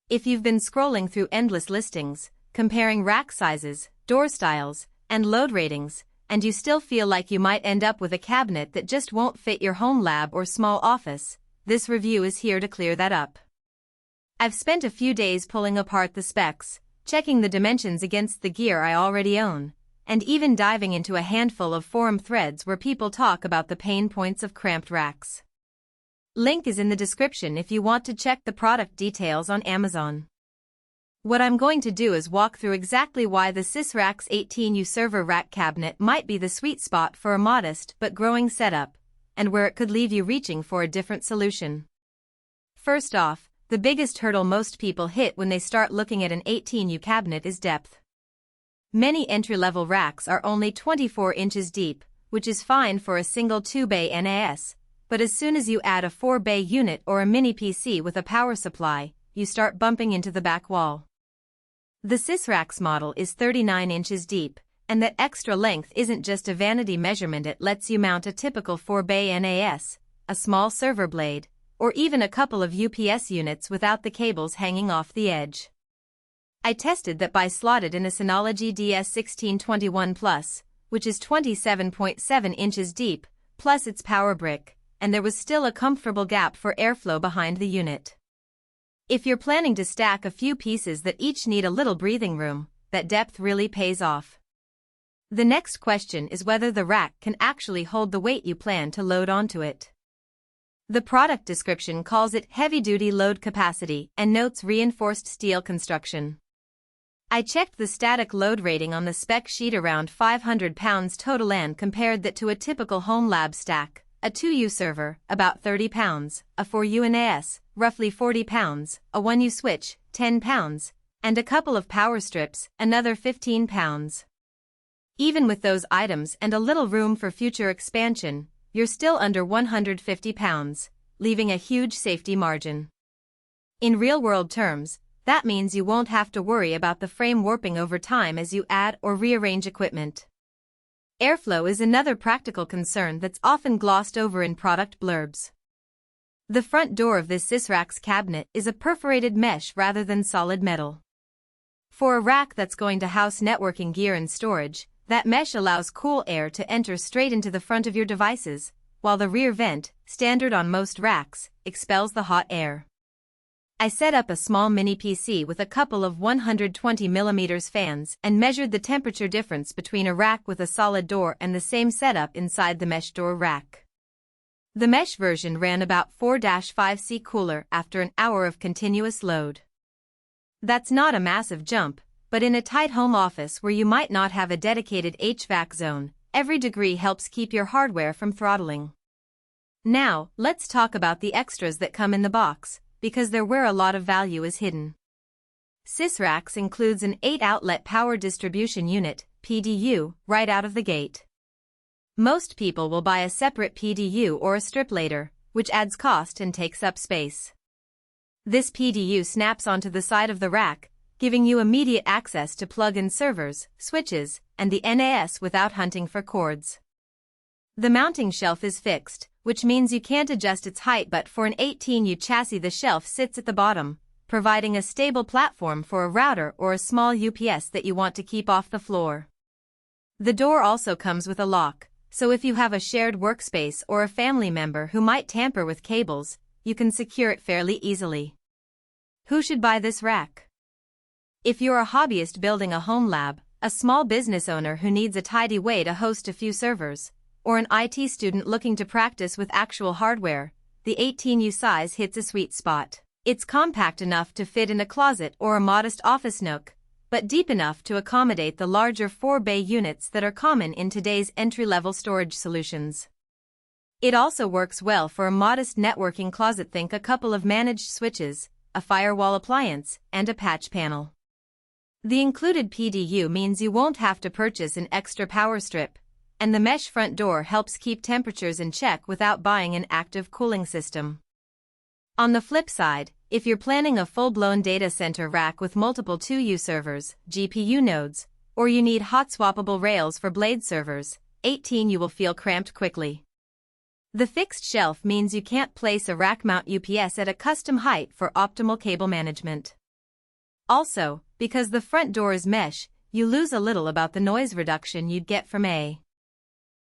If you've been scrolling through endless listings, comparing rack sizes, door styles, and load ratings, and you still feel like you might end up with a cabinet that just won't fit your home lab or small office, this review is here to clear that up. I've spent a few days pulling apart the specs, checking the dimensions against the gear I already own, and even diving into a handful of forum threads where people talk about the pain points of cramped racks. Link is in the description if you want to check the product details on Amazon. What I'm going to do is walk through exactly why the Sysracks 18U server rack cabinet might be the sweet spot for a modest but growing setup, and where it could leave you reaching for a different solution. First off, the biggest hurdle most people hit when they start looking at an 18U cabinet is depth. Many entry-level racks are only 24 inches deep, which is fine for a single 2-bay NAS, but as soon as you add a 4-bay unit or a mini PC with a power supply, you start bumping into the back wall. The Sysracks model is 39 inches deep, and that extra length isn't just a vanity measurement. It lets you mount a typical 4-bay NAS, a small server blade, or even a couple of UPS units without the cables hanging off the edge. I tested that by slotted in a Synology DS1621 Plus, which is 27.7 inches deep, plus its power brick, and there was still a comfortable gap for airflow behind the unit. If you're planning to stack a few pieces that each need a little breathing room, that depth really pays off. The next question is whether the rack can actually hold the weight you plan to load onto it. The product description calls it heavy-duty load capacity and notes reinforced steel construction. I checked the static load rating on the spec sheet, around 500 pounds total, and compared that to a typical home lab stack, a 2U server, about 30 pounds, a 4U NAS, roughly 40 pounds, a 1U switch, 10 pounds, and a couple of power strips, another 15 pounds. Even with those items and a little room for future expansion, you're still under 150 pounds, leaving a huge safety margin. In real-world terms, that means you won't have to worry about the frame warping over time as you add or rearrange equipment. Airflow is another practical concern that's often glossed over in product blurbs. The front door of this Sysracks cabinet is a perforated mesh rather than solid metal. For a rack that's going to house networking gear and storage, that mesh allows cool air to enter straight into the front of your devices, while the rear vent, standard on most racks, expels the hot air. I set up a small mini PC with a couple of 120mm fans and measured the temperature difference between a rack with a solid door and the same setup inside the mesh door rack. The mesh version ran about 4-5C cooler after an hour of continuous load. That's not a massive jump, but in a tight home office where you might not have a dedicated HVAC zone, every degree helps keep your hardware from throttling. Now, let's talk about the extras that come in the box, because they're where a lot of value is hidden. Sysracks includes an 8-outlet power distribution unit, PDU, right out of the gate. Most people will buy a separate PDU or a strip later, which adds cost and takes up space. This PDU snaps onto the side of the rack, giving you immediate access to plug-in servers, switches, and the NAS without hunting for cords. The mounting shelf is fixed, which means you can't adjust its height, but for an 18U chassis the shelf sits at the bottom, providing a stable platform for a router or a small UPS that you want to keep off the floor. The door also comes with a lock, so if you have a shared workspace or a family member who might tamper with cables, you can secure it fairly easily. Who should buy this rack? If you're a hobbyist building a home lab, a small business owner who needs a tidy way to host a few servers, or an IT student looking to practice with actual hardware, the 18U size hits a sweet spot. It's compact enough to fit in a closet or a modest office nook, but deep enough to accommodate the larger 4-bay units that are common in today's entry-level storage solutions. It also works well for a modest networking closet. Think a couple of managed switches, a firewall appliance, and a patch panel. The included PDU means you won't have to purchase an extra power strip, and the mesh front door helps keep temperatures in check without buying an active cooling system. On the flip side, if you're planning a full-blown data center rack with multiple 2U servers, GPU nodes, or you need hot swappable rails for blade servers, 18U will feel cramped quickly. The fixed shelf means you can't place a rack mount UPS at a custom height for optimal cable management. Also, because the front door is mesh, you lose a little about the noise reduction you'd get from a